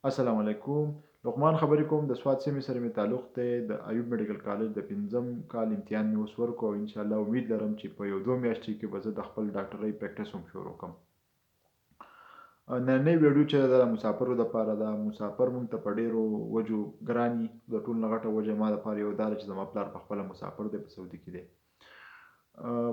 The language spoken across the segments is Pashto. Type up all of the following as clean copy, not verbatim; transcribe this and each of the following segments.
السلام علیکم. لقمان خبرې کوم. د سوات سیمې سره مې تعلق دی. د ایوب میډیکل کالج د 5م کال امتحان مې اوس ورکړو او انشاءالله امید لرم چې په 1-2 میاشتې کې به زه د خپل ډاکټرۍ پریکټس هم شروع کړم. نننۍ ویډیو چې د مسافرو دپاره ده. مسافر مونږ ته په ډېرو وجو ګران وي. د ټول نه غټه وجه ما دپاره یو دا ده چې زما پلار پخپله مسافر دی، په سعودي کې دی.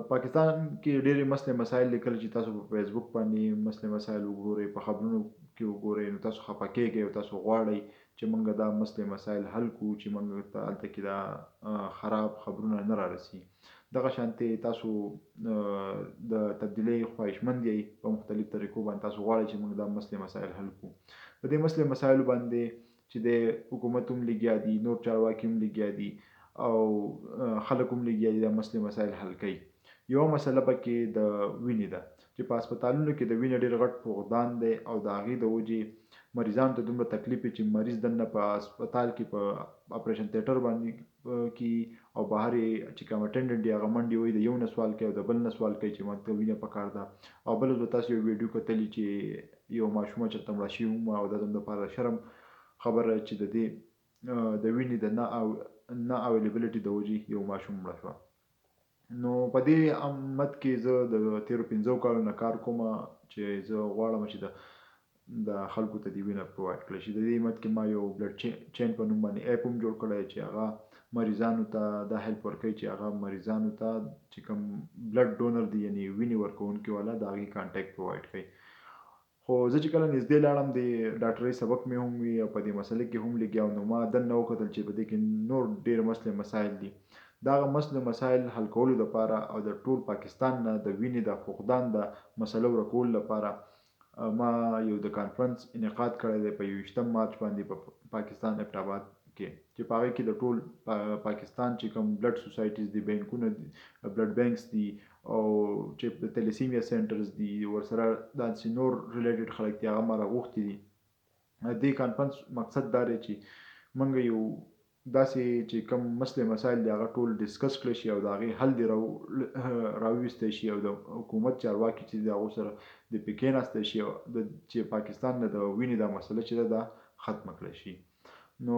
پاکستان کې ډېرې مسلې مسایل لیکل چې تاسو په فیسبوک باندې مسلې مسایل وګورئ، په خبرونو کې وګورئ، نو تاسو خفه کیږئ او تاسو غواړئ چې موږ دا مسلې مسایل حل کړو، چې موږ ته هلته کې دا خراب خبرونه نه رارسي. دغه شانتې تاسو د تبدیلۍ خواهشمند یئ، په مختلف طریقو باندې تاسو غواړئ چې موږ دا مسلې مسایل حل کړو. په دې مسلې مسایلو باندې چې د حکومت هم لګیا دي، نور چارواکي هم لګیا دي او خلک هم لګیا دي دا مسلې مسایل حل کوي. یوه مسله پکې د وینې ده چې په هسپتالونو کې د وینې ډېر غټ فقدان دی او د هغې د وجې مریضانو ته دومره تکلیف وي چې مریض دننه په هسپتال کې په اپریشن تیټر باندې کې او بهر یې چې کوم اټینډنټ دی هغه منډې وهي، د یو نه سوال کوي او د بل نه سوال کوي چې ماته وینه پکار ده. او بله به تاسو یو ویډیو کتلي چې یو ماشومه چېرته مړه شوې وه او دا زموږ دپاره شرم خبره چې د دې د وینې د نه اویلیبلیټي د وجې یو ماشوم مړه شوه. نو په دې امت کې زه د تیرو 15 کالو نه کار کوم چې زه غواړم چې د خلکو ته دې وینه پرووایډ کړی شي. د دې امت کې ما یو بلډ چین په نوم باندې اپ هم جوړ کړی چې هغه مریضانو ته دا هیلپ ورکوي چې هغه مریضانو ته چې کوم بلډ ډونر دی یعنی وینې ورکوونکي والا د هغې کانټیکټ پرووایډ کوي. خو زه چې کله نږدې لاړم د ډاکټرۍ سبق مې هم وي او په دې مسله کې هم لګیا وم، نو ما دننه وکتل چې په دې کې نور ډېر مسلې مسایل دي. د هغه مسلې مسایل حل کولو لپاره او د ټول پاکستان نه د وینې د فقدان د مسله ورکولو لپاره ما یو د کانفرنس انعقاد کړی دی په 21 مارچ باندې په پاکستان ابټ آباد کې، چې په هغې کې د ټول پاکستان چې کوم بلډ سوسایټیز دي، بینکونه دي، بلډ بینکس دي او چې د تلیسیمیا سنټرز دي، ورسره داسې نور ریلیټډ خلک دي، هغه ما راغوښتي دي. دې کانفرنس مقصد دا دی چې موږ یو داسې چې کوم مسلې مسایل دي هغه ټول ډسکس کړی شي او د هغې حل دې راوویستی شي او د حکومت چارواکي چې دي د هغو سره د پې کېناستی شي او چې پاکستان نه د وینې دا مسله چې ده دا ختمه کړی شي. نو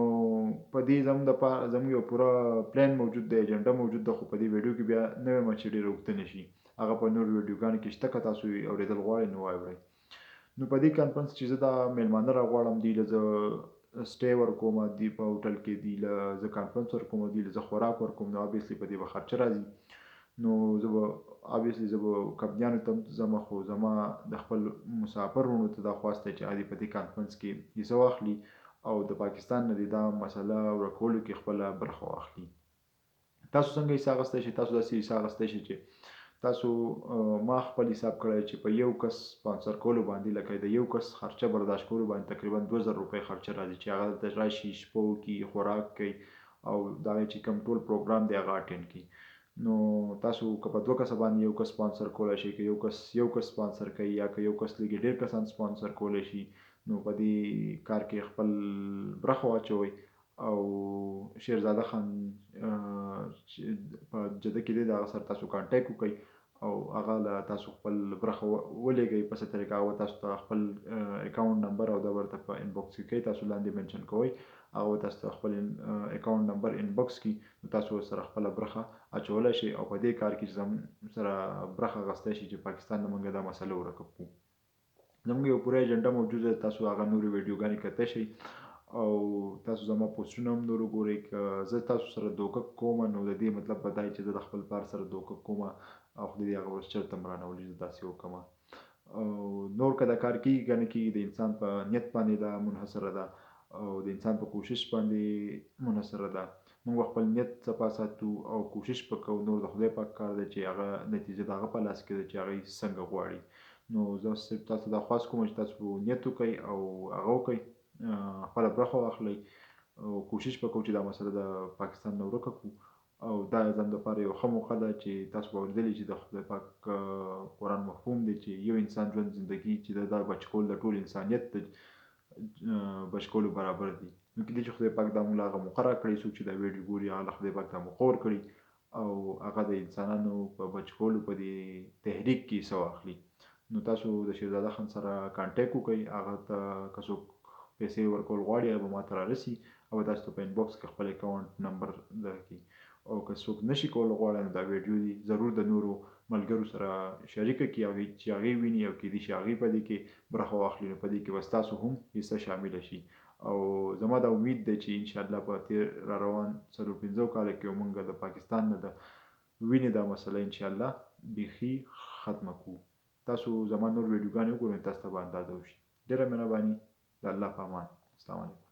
په دې زموږ یو پوره پلان موجود دی، ایجنډا موجود ده، خو په دې ویډیو کې بیا نه وایم چې ډېره اوږده نه شي. هغه په نورو ویډیوګانو کې شته، که تاسو یې اورېدل غواړئ نو واورئ. نو په دې کانفرنس چې زه دا میلمانه راغواړم، دوی له زه سټې ورکوم، دوی په هوټل کې دوی له زه کانفرنس ورکوم، دوی له زه خوراک ورکوم، نو ابویسلي په دې به خرچه راځي. نو زه به ابویسلي زه به کمپنیانو ته هم ځم، خو زما د خپل مسافر وروڼو ته دا خواست دی چې هغه په دې کانفرنس کې حصه واخلي او د پاکستان نه دا مسله ورکولو کې خپله برخه واخلي. تاسو څنګه حصه اخیستی شئ؟ تاسو داسې حصه اخیستی شئ چې تاسو ما خپل حساب کړی چې په یو کس سپانسر کولو باندې، لکه د یو کس خرچه برداشت کولو باندې تقریبا 2000 روپۍ خرچه راځي چې هغه دلته راشي، شپه وکړي، خوراک کوي او د هغې چې کوم ټول پروګرام دی هغه اټینډ کړي. نو تاسو که په 2 کسه باندې یو کس سپانسر کولی شئ، که یو کس سپانسر کوي یا که یو کس لږې ډېر کسان سپانسر کولی شي، نو په دې کار کې خپل برخه واچوئ. او شیرزاده خان په جده کې دی، د هغه سره تاسو کانټیکټ وکړئ او هغه له تاسو خپل برخه ولېږئ په څه طریقه. هغه تاسو ته خپل اکاونټ نمبر او دا ورته په انباکس کې کوي، تاسو لاندې منشن کوئ، هغه تاسو ته خپل اکاونټ نمبر انباکس کړي، نو تاسو ورسره خپله برخه اچولی شئ او په دې کار کې چې زموږ سره برخه اخیستی شي چې پاکستان نه موږ دا مسله ورکه کړو. زموږ یو پوره ایجنډا موجود ده، تاسو هغه نورې ویډیوګانې کتلی شئ او تاسو زما پوسټونه هم نور وګورئ. که زه تاسو سره دوکه کوم نو د دې مطلب به دا وي چې زه د خپل پلار سره دوکه کوم او خدای دې هغه اوس چېرته م رانولي زه داسې وکړم. او نور که دا کار کېږي که نه کېږي د انسان په نیت باندې دا منحصره ده او د انسان په کوشش باندې منحصره ده. موږ خپل نیت صفا ساتو او کوشش به کوو، نور د خدای پاک کار دی چې هغه نتیجه د هغه په لاس کې ده چې هغه یې څنګه غواړي. نو زه صرف تاسو ته دا خواست کوم چې تاسو نیت وکړئ او هغه وکړئ، خپله برخه واخلئ او کوشش به کوو چې دا مسله د پاکستان نه ورکه کړو. او دا زموږ دپاره یو ښه موقع ده چې تاسو به اورېدلي چې د خدای پاک قرآن مفهوم دی چې یو انسان ژوند زندګي چې دا بچ کول د ټول انسانیت د بچ کولو برابر دي. نو کېدای شي خدای پاک دا موږ له هغه موقع راکړی، څوک چې دا ویډیو ګوري هغه له خدای پاک دا موقع ورکړي او هغه د انسانانو په بچ کولو په دې تحریک کې حصه واخلي. نو تاسو د شیرزاده خان سره کانټیکټ وکړئ، هغه ته که څوک پیسې ورکول غواړي هغه به ما ته رارسي او تاسو ته په انباکس کې خپل اکاونټ نمبر درکړي او که څوک نشي کول غواړي نو دا ویډیو دی ضرور د نورو ملګرو سره شریک کړي او چې هغې ویني او کېدای شي هغې په دې کې برخه واخلي نو په دې کې به ستاسو هم حصه شامله شي او زما دا امید دی چې انشاءالله په تیر را روان 4-5 کاله کې موږ د پاکستان نه د وینې دا مسله انشاءالله بیخي ختمه کړو تاسو زما نور ویډیوګانې وګورئ تاسو ته به اندازه وشي ډېره مهرباني د الله په امان السلام علیکم